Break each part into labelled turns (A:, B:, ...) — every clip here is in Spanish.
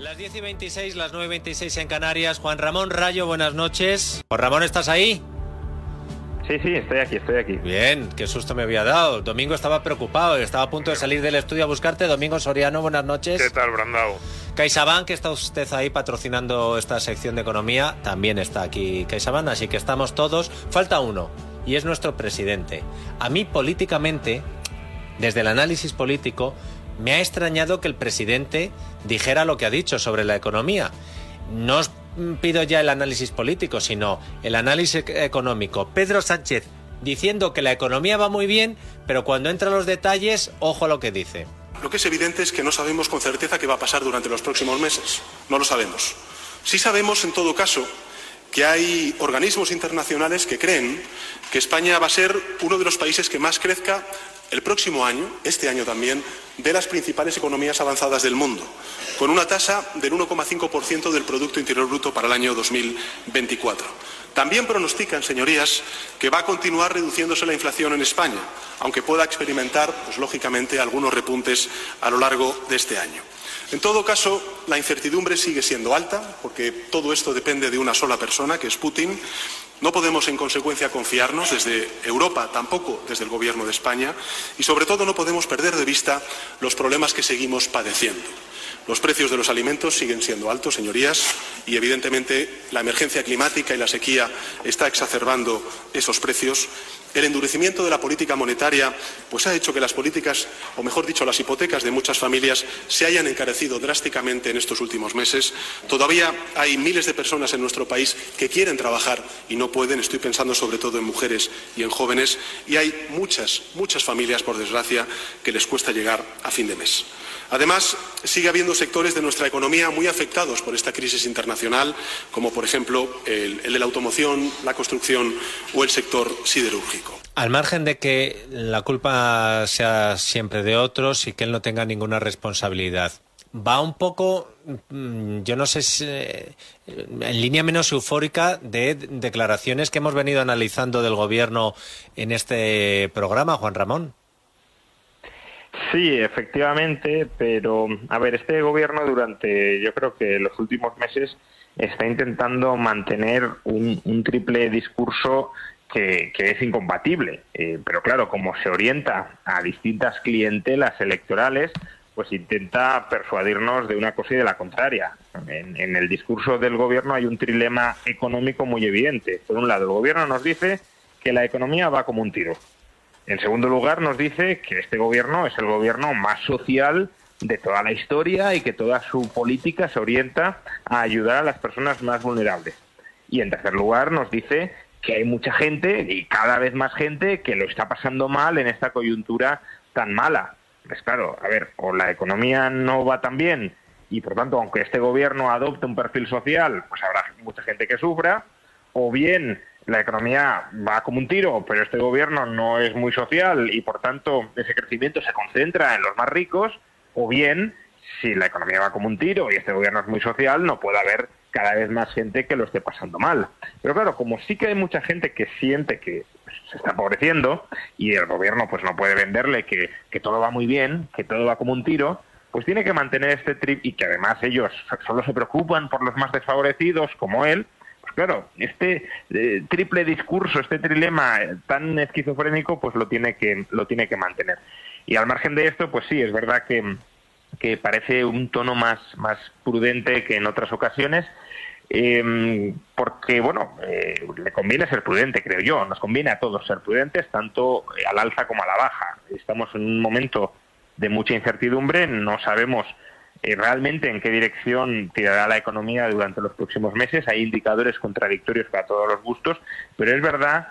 A: Las 10:26, las 9:26 en Canarias. Juan Ramón Rayo, buenas noches. Juan Ramón, ¿estás ahí?
B: Sí, estoy aquí.
A: Bien, qué susto me había dado. Domingo estaba preocupado, estaba a punto de salir del estudio a buscarte. Domingo Soriano, buenas noches.
C: ¿Qué tal, Brandao?
A: CaixaBank, que está usted ahí patrocinando esta sección de economía, también está aquí CaixaBank, así que estamos todos. Falta uno, y es nuestro presidente. A mí, políticamente, desde el análisis político, me ha extrañado que el presidente dijera lo que ha dicho sobre la economía. No os pido ya el análisis político, sino el análisis económico. Pedro Sánchez diciendo que la economía va muy bien, pero cuando entra en los detalles, ojo a lo que dice.
D: Lo que es evidente es que no sabemos con certeza qué va a pasar durante los próximos meses. No lo sabemos. Sí sabemos, en todo caso, que hay organismos internacionales que creen que España va a ser uno de los países que más crezca el próximo año, este año también, de las principales economías avanzadas del mundo, con una tasa del 1,5% del Producto Interior Bruto para el año 2024. También pronostican, señorías, que va a continuar reduciéndose la inflación en España, aunque pueda experimentar, pues lógicamente, algunos repuntes a lo largo de este año. En todo caso, la incertidumbre sigue siendo alta, porque todo esto depende de una sola persona, que es Putin. No podemos, en consecuencia, confiarnos desde Europa, tampoco desde el Gobierno de España, y sobre todo no podemos perder de vista los problemas que seguimos padeciendo. Los precios de los alimentos siguen siendo altos, señorías, y evidentemente la emergencia climática y la sequía está exacerbando esos precios. El endurecimiento de la política monetaria pues ha hecho que las políticas, o mejor dicho, las hipotecas de muchas familias se hayan encarecido drásticamente en estos últimos meses. Todavía hay miles de personas en nuestro país que quieren trabajar y no pueden. Estoy pensando sobre todo en mujeres y en jóvenes. Y hay muchas familias, por desgracia, que les cuesta llegar a fin de mes. Además, sigue habiendo sectores de nuestra economía muy afectados por esta crisis internacional, como por ejemplo el de la automoción, la construcción o el sector siderúrgico.
A: Al margen de que la culpa sea siempre de otros y que él no tenga ninguna responsabilidad, va un poco, yo no sé si, en línea menos eufórica de declaraciones que hemos venido analizando del Gobierno en este programa, Juan Ramón.
B: Sí, efectivamente, pero a ver, este gobierno durante, yo creo que los últimos meses está intentando mantener un triple discurso que es incompatible, pero claro, como se orienta a distintas clientelas electorales, pues intenta persuadirnos de una cosa y de la contraria. En el discurso del gobierno hay un trilema económico muy evidente. Por un lado, el gobierno nos dice que la economía va como un tiro. En segundo lugar, nos dice que este gobierno es el gobierno más social de toda la historia y que toda su política se orienta a ayudar a las personas más vulnerables. Y en tercer lugar, nos dice que hay mucha gente, y cada vez más gente, que lo está pasando mal en esta coyuntura tan mala. Pues claro, a ver, o la economía no va tan bien y, por tanto, aunque este gobierno adopte un perfil social, pues habrá mucha gente que sufra, o bien la economía va como un tiro, pero este gobierno no es muy social y, por tanto, ese crecimiento se concentra en los más ricos, o bien, si la economía va como un tiro y este gobierno es muy social, no puede haber cada vez más gente que lo esté pasando mal. Pero claro, como sí que hay mucha gente que siente que se está empobreciendo y el gobierno pues no puede venderle que todo va muy bien, que todo va como un tiro, pues tiene que mantener este trip, y que además ellos solo se preocupan por los más desfavorecidos como él. Pues claro, este triple discurso, este trilema tan esquizofrénico, pues lo tiene que mantener. Y al margen de esto, pues sí, es verdad que parece un tono más prudente que en otras ocasiones, porque, bueno, le conviene ser prudente, creo yo. Nos conviene a todos ser prudentes, tanto al alza como a la baja. Estamos en un momento de mucha incertidumbre, no sabemos realmente en qué dirección tirará la economía durante los próximos meses. Hay indicadores contradictorios para todos los gustos, pero es verdad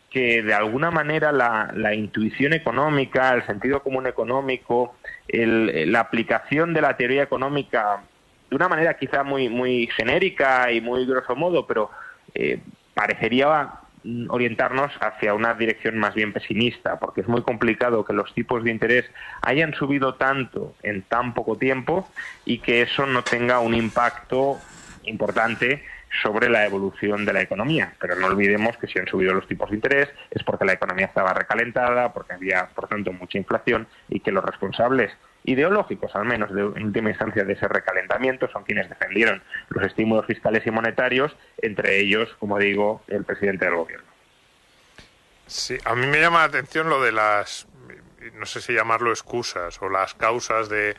B: que de alguna manera la intuición económica, el sentido común económico, la aplicación de la teoría económica de una manera quizá muy genérica y muy grosso modo, pero parecería orientarnos hacia una dirección más bien pesimista, porque es muy complicado que los tipos de interés hayan subido tanto en tan poco tiempo y que eso no tenga un impacto importante sobre la evolución de la economía. Pero no olvidemos que si han subido los tipos de interés es porque la economía estaba recalentada, porque había, por tanto, mucha inflación, y que los responsables ideológicos, al menos de última instancia, de ese recalentamiento son quienes defendieron los estímulos fiscales y monetarios, entre ellos, como digo, el presidente del gobierno.
C: Sí, a mí me llama la atención lo de las, no sé si llamarlo excusas o las causas de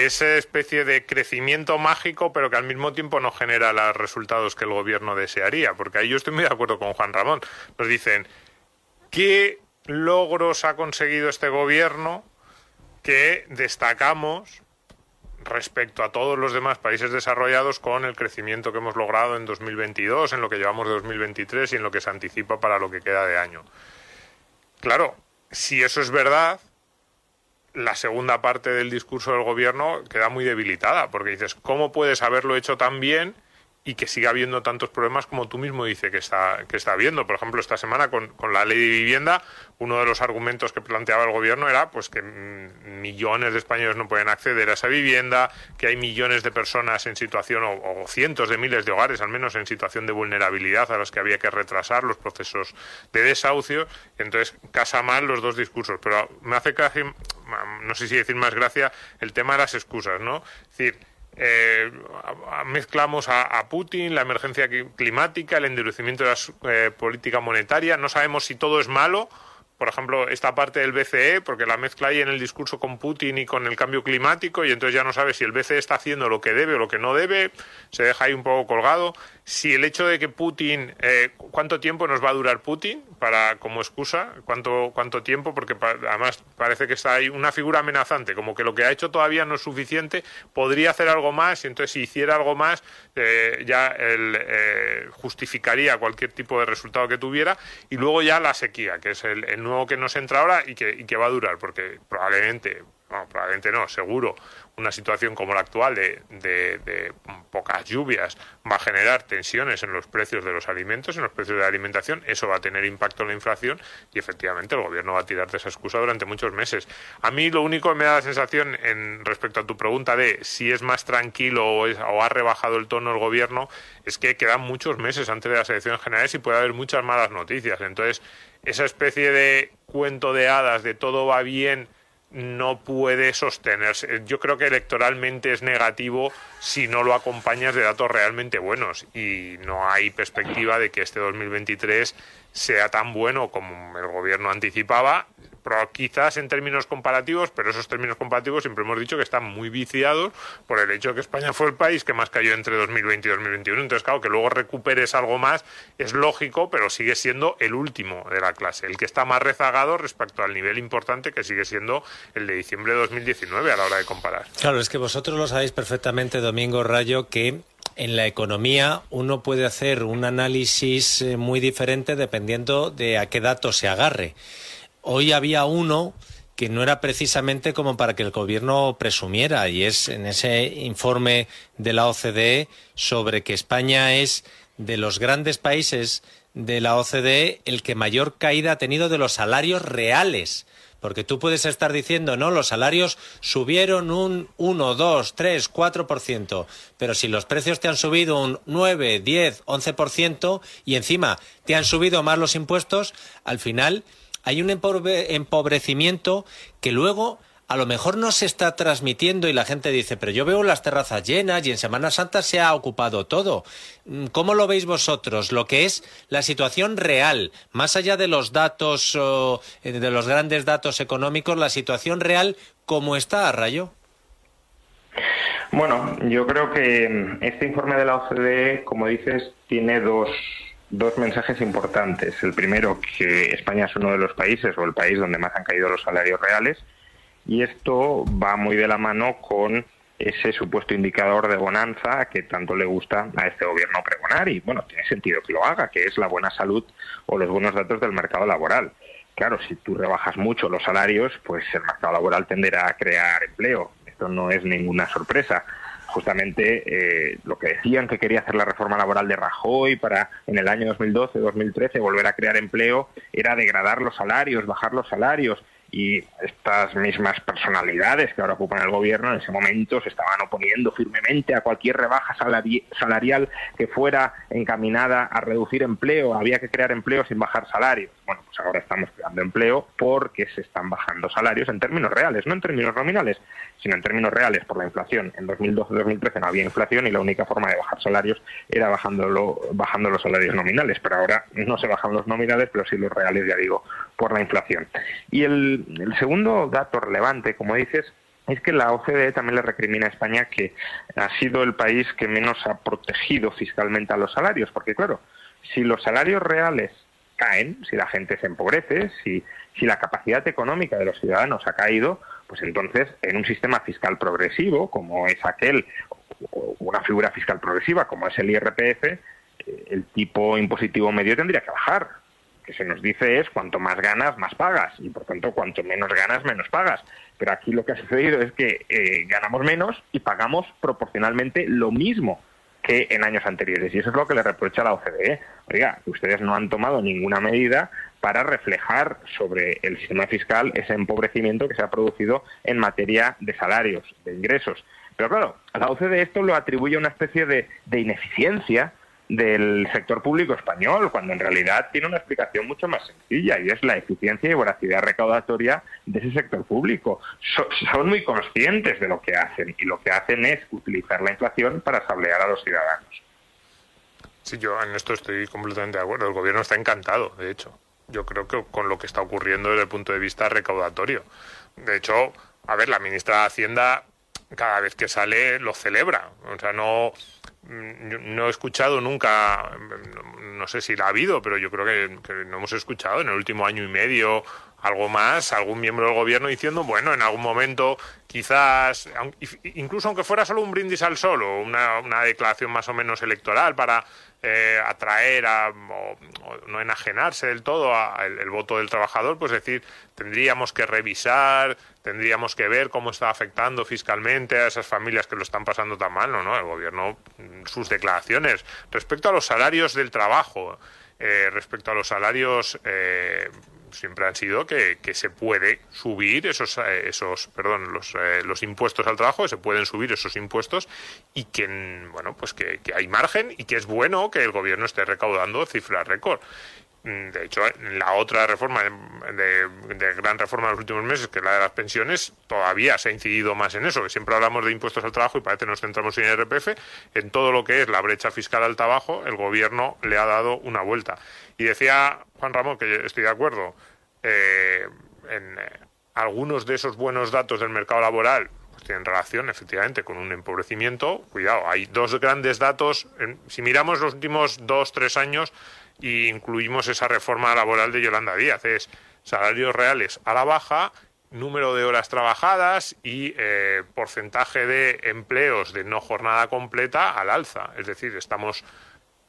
C: esa especie de crecimiento mágico, pero que al mismo tiempo no genera los resultados que el gobierno desearía, porque ahí yo estoy muy de acuerdo con Juan Ramón. Nos dicen, ¿qué logros ha conseguido este gobierno que destacamos respecto a todos los demás países desarrollados con el crecimiento que hemos logrado en 2022, en lo que llevamos de 2023 y en lo que se anticipa para lo que queda de año? Claro, si eso es verdad, la segunda parte del discurso del gobierno queda muy debilitada, porque dices, ¿cómo puedes haberlo hecho tan bien y que siga habiendo tantos problemas como tú mismo dices que está habiendo? Por ejemplo, esta semana con la ley de vivienda, uno de los argumentos que planteaba el gobierno era pues que millones de españoles no pueden acceder a esa vivienda, que hay millones de personas en situación, o cientos de miles de hogares al menos en situación de vulnerabilidad, a los que había que retrasar los procesos de desahucio. Entonces casa mal los dos discursos, pero me hace casi, no sé si decir más gracia, el tema de las excusas, ¿no? Es decir, mezclamos a Putin, la emergencia climática, el endurecimiento de la política monetaria. No sabemos si todo es malo. Por ejemplo, esta parte del BCE, porque la mezcla ahí en el discurso con Putin y con el cambio climático, y entonces ya no sabe si el BCE está haciendo lo que debe o lo que no debe, se deja ahí un poco colgado. Si el hecho de que Putin, ¿cuánto tiempo nos va a durar Putin para como excusa? ¿Cuánto tiempo? Porque además parece que está ahí una figura amenazante, como que lo que ha hecho todavía no es suficiente, podría hacer algo más, y entonces si hiciera algo más ya él justificaría cualquier tipo de resultado que tuviera. Y luego ya la sequía, que es el nuevo que nos entra ahora y que va a durar, porque probablemente no, seguro, una situación como la actual de pocas lluvias va a generar tensiones en los precios de los alimentos, en los precios de la alimentación. Eso va a tener impacto en la inflación y efectivamente el gobierno va a tirar de esa excusa durante muchos meses. A mí lo único que me da la sensación respecto a tu pregunta de si es más tranquilo o ha rebajado el tono el gobierno, es que quedan muchos meses antes de las elecciones generales y puede haber muchas malas noticias. Entonces, esa especie de cuento de hadas de todo va bien no puede sostenerse. Yo creo que electoralmente es negativo si no lo acompañas de datos realmente buenos, y no hay perspectiva de que este 2023 sea tan bueno como el gobierno anticipaba, pero quizás en términos comparativos, pero esos términos comparativos siempre hemos dicho que están muy viciados por el hecho de que España fue el país que más cayó entre 2020 y 2021. Entonces, claro, que luego recuperes algo más es lógico, pero sigue siendo el último de la clase, el que está más rezagado respecto al nivel importante que sigue siendo el de diciembre de 2019 a la hora de comparar.
A: Claro, es que vosotros lo sabéis perfectamente, Domingo Rayo, que en la economía uno puede hacer un análisis muy diferente dependiendo de a qué datos se agarre. Hoy había uno que no era precisamente como para que el gobierno presumiera, y es en ese informe de la OCDE sobre que España es de los grandes países de la OCDE el que mayor caída ha tenido de los salarios reales. Porque tú puedes estar diciendo, no, los salarios subieron un 1, 2, 3, 4%, pero si los precios te han subido un 9, 10, 11% y encima te han subido más los impuestos, al final hay un empobrecimiento que luego a lo mejor no se está transmitiendo y la gente dice, pero yo veo las terrazas llenas y en Semana Santa se ha ocupado todo. ¿Cómo lo veis vosotros? Lo que es la situación real, más allá de los datos, de los grandes datos económicos, la situación real, ¿cómo está, Rayo?
B: Bueno, yo creo que este informe de la OCDE, como dices, tiene dos mensajes importantes. El primero, que España es uno de los países o el país donde más han caído los salarios reales, y esto va muy de la mano con ese supuesto indicador de bonanza que tanto le gusta a este gobierno pregonar, y bueno, tiene sentido que lo haga, que es la buena salud o los buenos datos del mercado laboral. Claro, si tú rebajas mucho los salarios, pues el mercado laboral tenderá a crear empleo. Esto no es ninguna sorpresa. Justamente lo que decían que quería hacer la reforma laboral de Rajoy para en el año 2012-2013 volver a crear empleo era degradar los salarios, bajar los salarios, y estas mismas personalidades que ahora ocupan el gobierno en ese momento se estaban oponiendo firmemente a cualquier rebaja salarial que fuera encaminada a reducir empleo. Había que crear empleo sin bajar salarios. Bueno, pues ahora estamos creando empleo porque se están bajando salarios en términos reales, no en términos nominales, sino en términos reales por la inflación. En 2012-2013 no había inflación y la única forma de bajar salarios era bajando los salarios nominales, pero ahora no se bajan los nominales, pero sí los reales, ya digo, por la inflación. Y el segundo dato relevante, como dices, es que la OCDE también le recrimina a España que ha sido el país que menos ha protegido fiscalmente a los salarios, porque claro, si los salarios reales caen, si la gente se empobrece, si la capacidad económica de los ciudadanos ha caído, pues entonces en un sistema fiscal progresivo, como es una figura fiscal progresiva, como es el IRPF, el tipo impositivo medio tendría que bajar. Lo que se nos dice es cuanto más ganas, más pagas, y por tanto cuanto menos ganas, menos pagas. Pero aquí lo que ha sucedido es que ganamos menos y pagamos proporcionalmente lo mismo que en años anteriores, y eso es lo que le reprocha a la OCDE. Oiga, ustedes no han tomado ninguna medida para reflejar sobre el sistema fiscal ese empobrecimiento que se ha producido en materia de salarios, de ingresos. Pero claro, a la OCDE esto lo atribuye a una especie de ineficiencia del sector público español, cuando en realidad tiene una explicación mucho más sencilla, y es la eficiencia y voracidad recaudatoria de ese sector público. Son muy conscientes de lo que hacen, y lo que hacen es utilizar la inflación para sablear a los ciudadanos.
C: Sí, yo en esto estoy completamente de acuerdo. El gobierno está encantado, de hecho. Yo creo que con lo que está ocurriendo desde el punto de vista recaudatorio. De hecho, a ver, la ministra de Hacienda cada vez que sale lo celebra. O sea, no he escuchado nunca, no sé si la ha habido, pero yo creo que no hemos escuchado en el último año y medio algo más, algún miembro del gobierno diciendo, bueno, en algún momento quizás, incluso aunque fuera solo un brindis al sol o una declaración más o menos electoral para atraer o no enajenarse del todo el voto del trabajador, pues decir, tendríamos que revisar, tendríamos que ver cómo está afectando fiscalmente a esas familias que lo están pasando tan mal. No, el gobierno, sus declaraciones respecto a los salarios del trabajo, respecto a los salarios, siempre han sido que se puede subir los impuestos al trabajo, que se pueden subir esos impuestos, y que, bueno, pues que hay margen y que es bueno que el gobierno esté recaudando cifras récord. De hecho, la otra reforma de gran reforma de los últimos meses, que es la de las pensiones, todavía se ha incidido más en eso, que siempre hablamos de impuestos al trabajo y parece que nos centramos en IRPF. En todo lo que es la brecha fiscal al trabajo, el gobierno le ha dado una vuelta. Y decía Juan Ramón, que estoy de acuerdo, en algunos de esos buenos datos del mercado laboral pues tienen relación efectivamente con un empobrecimiento. Cuidado, hay dos grandes datos, si miramos los últimos 2-3 años y incluimos esa reforma laboral de Yolanda Díaz, es salarios reales a la baja, número de horas trabajadas y porcentaje de empleos de no jornada completa al alza. Es decir, estamos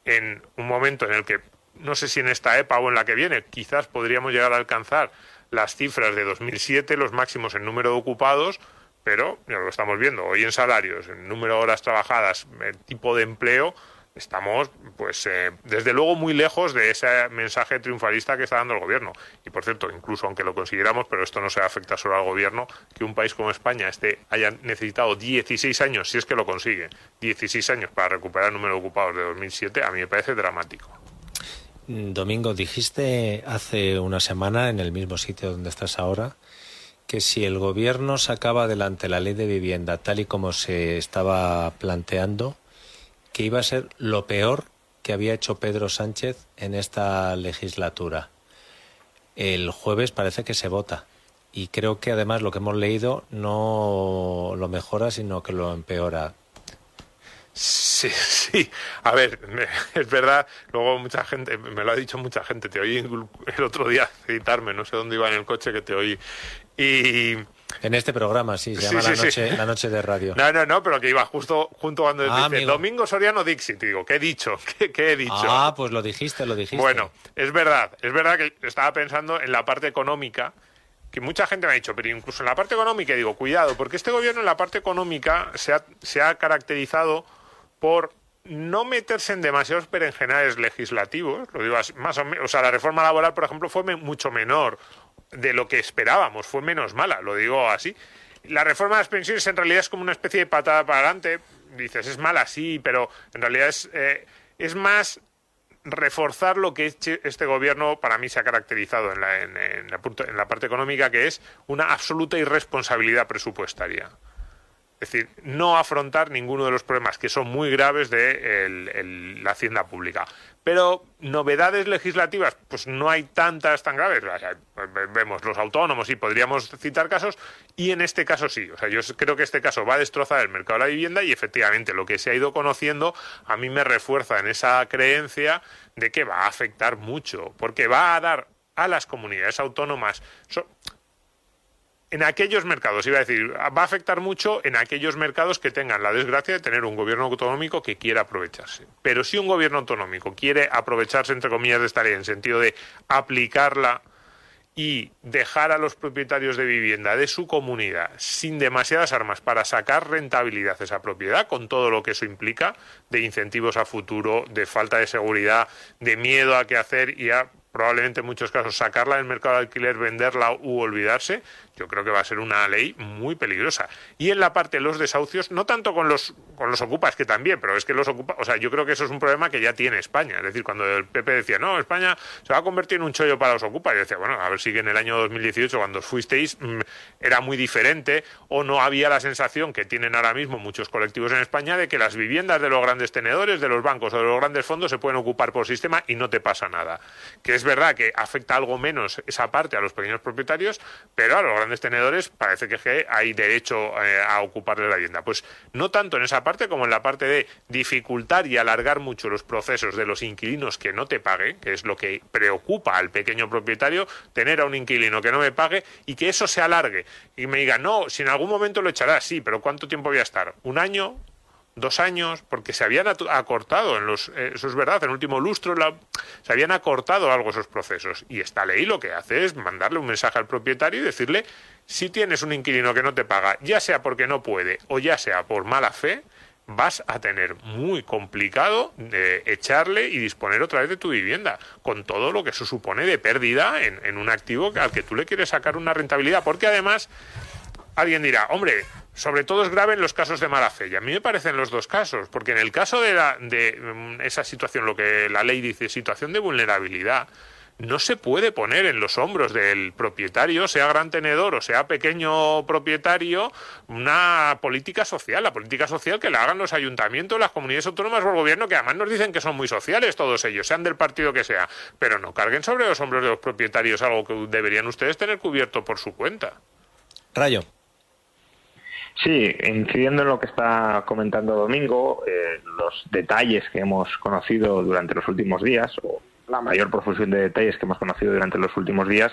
C: en un momento en el que, no sé si en esta EPA o en la que viene, quizás podríamos llegar a alcanzar las cifras de 2007, los máximos en número de ocupados, pero ya lo estamos viendo hoy en salarios, en número de horas trabajadas, tipo de empleo. Estamos, pues, desde luego muy lejos de ese mensaje triunfalista que está dando el gobierno. Y, por cierto, incluso aunque lo consiguiéramos, pero esto no se afecta solo al gobierno, que un país como España haya necesitado 16 años, si es que lo consigue, 16 años para recuperar el número de ocupados de 2007, a mí me parece dramático.
A: Domingo, dijiste hace una semana, en el mismo sitio donde estás ahora, que si el gobierno sacaba adelante la ley de vivienda tal y como se estaba planteando, que iba a ser lo peor que había hecho Pedro Sánchez en esta legislatura. El jueves parece que se vota, y creo que además lo que hemos leído no lo mejora, sino que lo empeora.
C: Sí. A ver, es verdad, luego mucha gente, me lo ha dicho mucha gente, te oí el otro día citarme, no sé dónde iba en el coche que te oí. Y
A: en este programa, sí, se llama La Noche de Radio.
C: No, pero que iba justo junto cuando dice amigo. Domingo Soriano Dixit, te digo, ¿qué he dicho? ¿Qué he dicho?
A: Pues lo dijiste.
C: Bueno, es verdad que estaba pensando en la parte económica, que mucha gente me ha dicho, pero incluso en la parte económica, digo, cuidado, porque este gobierno en la parte económica se ha caracterizado por no meterse en demasiados berenjenales legislativos, lo digo así, más o menos. O sea, la reforma laboral, por ejemplo, fue mucho menor de lo que esperábamos, fue menos mala, lo digo así. La reforma de las pensiones en realidad es como una especie de patada para adelante. Dices, es mala, sí, pero en realidad es más reforzar lo que este gobierno para mí se ha caracterizado en la parte económica, que es una absoluta irresponsabilidad presupuestaria. Es decir, no afrontar ninguno de los problemas que son muy graves de la hacienda pública. Pero novedades legislativas, pues no hay tantas tan graves. O sea, vemos los autónomos y podríamos citar casos, y en este caso sí. O sea, yo creo que este caso va a destrozar el mercado de la vivienda, y efectivamente lo que se ha ido conociendo a mí me refuerza en esa creencia de que va a afectar mucho, porque va a dar a las comunidades autónomas... En aquellos mercados, iba a decir, va a afectar mucho en aquellos mercados que tengan la desgracia de tener un gobierno autonómico que quiera aprovecharse. Pero si un gobierno autonómico quiere aprovecharse, entre comillas, de esta ley, en sentido de aplicarla y dejar a los propietarios de vivienda de su comunidad sin demasiadas armas para sacar rentabilidad a esa propiedad, con todo lo que eso implica, de incentivos a futuro, de falta de seguridad, de miedo a qué hacer y a probablemente en muchos casos sacarla del mercado de alquiler, venderla u olvidarse, yo creo que va a ser una ley muy peligrosa. Y en la parte de los desahucios, no tanto con los ocupas, que también, pero es que los ocupas, o sea, yo creo que eso es un problema que ya tiene España. Es decir, cuando el PP decía, no, España se va a convertir en un chollo para los ocupas, yo decía, bueno, a ver si en el año 2018, cuando fuisteis, era muy diferente, o no había la sensación que tienen ahora mismo muchos colectivos en España de que las viviendas de los grandes tenedores, de los bancos o de los grandes fondos se pueden ocupar por sistema y no te pasa nada. Que es verdad que afecta algo menos esa parte a los pequeños propietarios, pero a los grandes tenedores parece que hay derecho a ocuparle la vivienda. Pues no tanto en esa parte como en la parte de dificultar y alargar mucho los procesos de los inquilinos que no te paguen, que es lo que preocupa al pequeño propietario, tener a un inquilino que no me pague y que eso se alargue y me diga, no, si en algún momento lo echarás, sí, pero ¿cuánto tiempo voy a estar? ¿Un año? 2 años, porque se habían acortado eso es verdad, en el último lustro se habían acortado algo esos procesos, y esta ley lo que hace es mandarle un mensaje al propietario y decirle, si tienes un inquilino que no te paga, ya sea porque no puede o ya sea por mala fe, vas a tener muy complicado echarle y disponer otra vez de tu vivienda, con todo lo que eso supone de pérdida en un activo al que tú le quieres sacar una rentabilidad, porque además alguien dirá, hombre, sobre todo es grave en los casos de mala fe, y a mí me parecen los dos casos, porque en el caso de esa situación, lo que la ley dice, situación de vulnerabilidad, no se puede poner en los hombros del propietario, sea gran tenedor o sea pequeño propietario, una política social, la política social que la hagan los ayuntamientos, las comunidades autónomas o el gobierno, que además nos dicen que son muy sociales todos ellos, sean del partido que sea, pero no carguen sobre los hombros de los propietarios algo que deberían ustedes tener cubierto por su cuenta.
A: Rayo.
B: Sí, incidiendo en lo que está comentando Domingo, los detalles que hemos conocido durante los últimos días, o la mayor profusión de detalles que hemos conocido durante los últimos días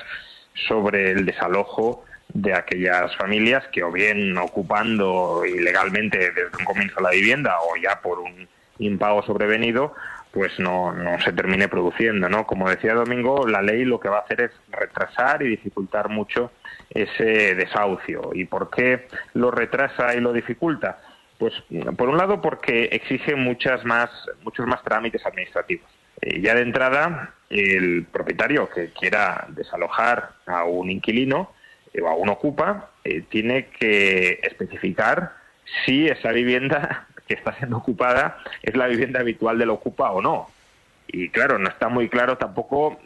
B: sobre el desalojo de aquellas familias que o bien ocupando ilegalmente desde un comienzo la vivienda o ya por un impago sobrevenido, pues no se termine produciendo, ¿no? Como decía Domingo, la ley lo que va a hacer es retrasar y dificultar mucho ese desahucio. ¿Y por qué lo retrasa y lo dificulta? Pues por un lado porque exige muchos más trámites administrativos. Ya de entrada, el propietario que quiera desalojar a un inquilino o a un ocupa tiene que especificar si esa vivienda que está siendo ocupada es la vivienda habitual del ocupa o no. Y claro, no está muy claro tampoco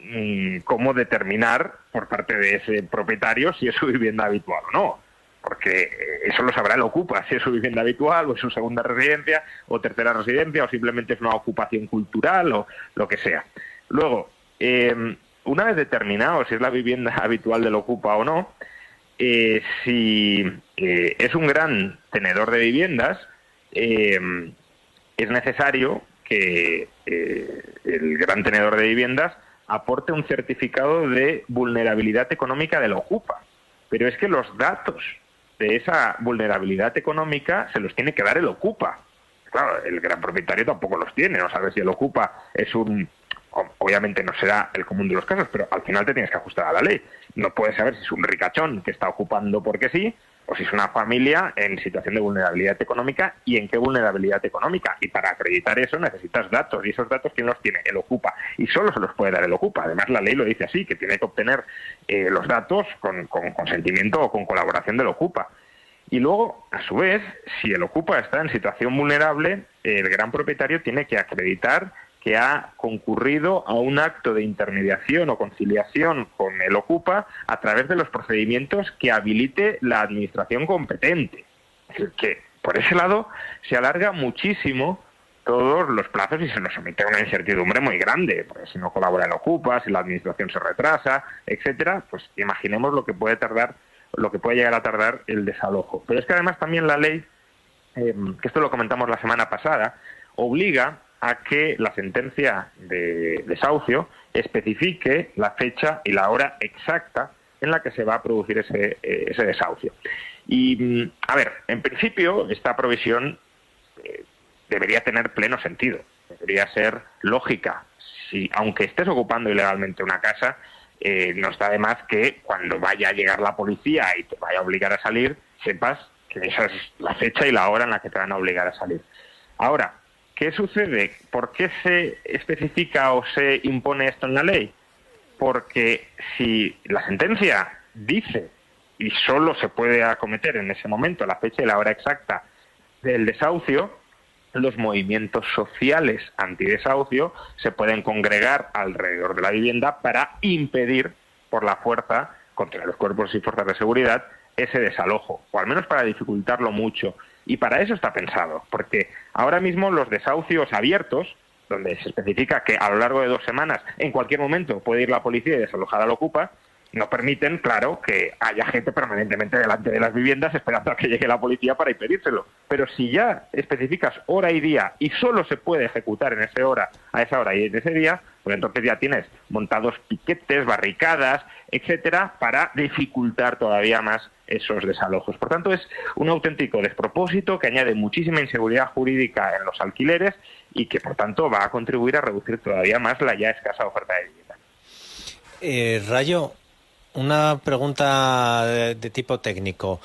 B: cómo determinar por parte de ese propietario si es su vivienda habitual o no, porque eso lo sabrá el ocupa, si es su vivienda habitual o es su segunda residencia o tercera residencia o simplemente es una ocupación cultural o lo que sea. Luego, una vez determinado si es la vivienda habitual del ocupa o no, si es un gran tenedor de viviendas, es necesario que el gran tenedor de viviendas aporte un certificado de vulnerabilidad económica del ocupa. Pero es que los datos de esa vulnerabilidad económica se los tiene que dar el ocupa. Claro, el gran propietario tampoco los tiene, no sabe si el ocupa es un... Obviamente no será el común de los casos, pero al final te tienes que ajustar a la ley. No puedes saber si es un ricachón que está ocupando porque sí, pues si es una familia en situación de vulnerabilidad económica y en qué vulnerabilidad económica. Y para acreditar eso necesitas datos, y esos datos ¿quién los tiene? El Ocupa, y solo se los puede dar el Ocupa. Además la ley lo dice así, que tiene que obtener los datos con consentimiento o con colaboración del Ocupa. Y luego, a su vez, si el Ocupa está en situación vulnerable, el gran propietario tiene que acreditar que ha concurrido a un acto de intermediación o conciliación con el Ocupa a través de los procedimientos que habilite la administración competente. Es decir, que por ese lado se alarga muchísimo todos los plazos y se nos somete a una incertidumbre muy grande, porque si no colabora el Ocupa, si la administración se retrasa, etcétera, pues imaginemos lo que puede llegar a tardar el desalojo. Pero es que además también la ley, que esto lo comentamos la semana pasada, obliga a que la sentencia de desahucio especifique la fecha y la hora exacta en la que se va a producir ese desahucio. Y, a ver, en principio esta provisión debería tener pleno sentido, debería ser lógica. Si, aunque estés ocupando ilegalmente una casa, no está de más que cuando vaya a llegar la policía y te vaya a obligar a salir, sepas que esa es la fecha y la hora en la que te van a obligar a salir. Ahora, ¿qué sucede? ¿Por qué se especifica o se impone esto en la ley? Porque si la sentencia dice, y solo se puede acometer en ese momento la fecha y la hora exacta del desahucio, los movimientos sociales antidesahucio se pueden congregar alrededor de la vivienda para impedir por la fuerza, contra los cuerpos y fuerzas de seguridad, ese desalojo, o al menos para dificultarlo mucho. Y para eso está pensado, porque ahora mismo los desahucios abiertos, donde se especifica que a lo largo de 2 semanas, en cualquier momento, puede ir la policía y desalojar al Ocupa, no permiten, claro, que haya gente permanentemente delante de las viviendas esperando a que llegue la policía para impedírselo. Pero si ya especificas hora y día y solo se puede ejecutar a esa hora y en ese día, pues entonces ya tienes montados piquetes, barricadas, etcétera, para dificultar todavía más esos desalojos. Por tanto, es un auténtico despropósito que añade muchísima inseguridad jurídica en los alquileres y que, por tanto, va a contribuir a reducir todavía más la ya escasa oferta de vivienda.
A: Rayo, una pregunta de tipo técnico.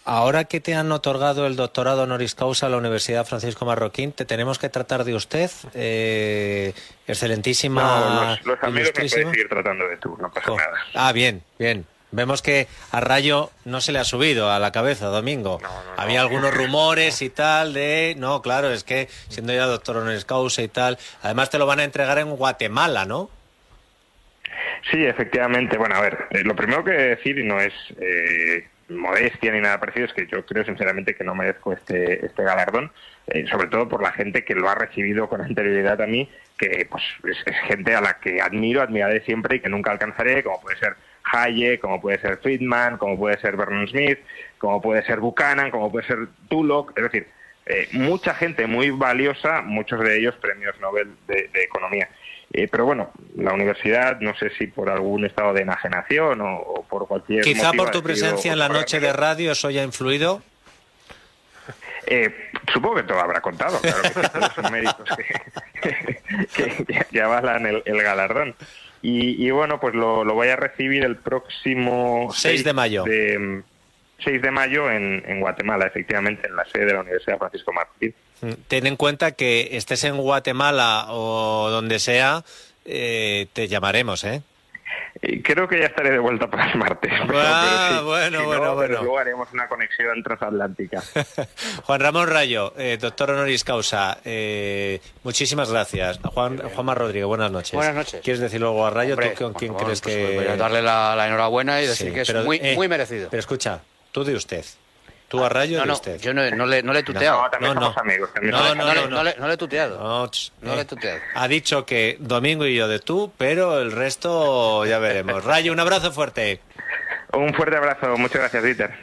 A: Ahora que te han otorgado el doctorado honoris causa a la Universidad Francisco Marroquín, ¿te tenemos que tratar de usted? Excelentísima.
B: No, los amigos me pueden seguir tratando de tú, no pasa nada.
A: Ah, bien, bien. Vemos que a Rayo no se le ha subido a la cabeza, Domingo. Había algunos rumores y tal de... No, claro, es que siendo ya doctor honoris causa y tal... Además te lo van a entregar en Guatemala, ¿no?
B: Sí, efectivamente. Bueno, a ver, lo primero que decir, y no es modestia ni nada parecido, es que yo creo sinceramente que no merezco este galardón, sobre todo por la gente que lo ha recibido con anterioridad a mí, que pues es gente a la que admiraré siempre y que nunca alcanzaré, como puede ser Hayek, como puede ser Friedman, como puede ser Vernon Smith, como puede ser Buchanan, como puede ser Tulloch, es decir, mucha gente muy valiosa, muchos de ellos premios Nobel de Economía. Pero bueno, la universidad, no sé si por algún estado de enajenación o por cualquier motivo...
A: Quizá por tu presencia en la noche de radio eso haya influido.
B: Supongo que te lo habrá contado, claro que sí, todos son méritos que avalan el galardón. Y bueno, pues lo voy a recibir el próximo
A: 6 de mayo.
B: 6 de mayo en Guatemala, efectivamente, en la sede de la Universidad Francisco Marroquín.
A: Ten en cuenta que estés en Guatemala o donde sea, te llamaremos, ¿eh?
B: Creo que ya estaré de vuelta para el martes.
A: Bueno.
B: Luego haremos una conexión transatlántica.
A: Juan Ramón Rayo, doctor honoris causa, muchísimas gracias. Juanma Rodríguez, buenas noches.
E: Buenas noches.
A: ¿Quieres decir luego a Rayo?
E: Hombre,
A: ¿Tú con quién crees
E: pues
A: que...?
E: voy a darle la enhorabuena y decir que es muy merecido.
A: Pero escucha, tú de usted. Tú a Rayo de usted.
E: Yo no le he tuteado.
B: No, también somos amigos.
E: No le he tuteado. No le he tuteado.
A: Ha dicho que Domingo y yo de tú, pero el resto ya veremos. Rayo, un abrazo fuerte.
B: Un fuerte abrazo. Muchas gracias, Dieter.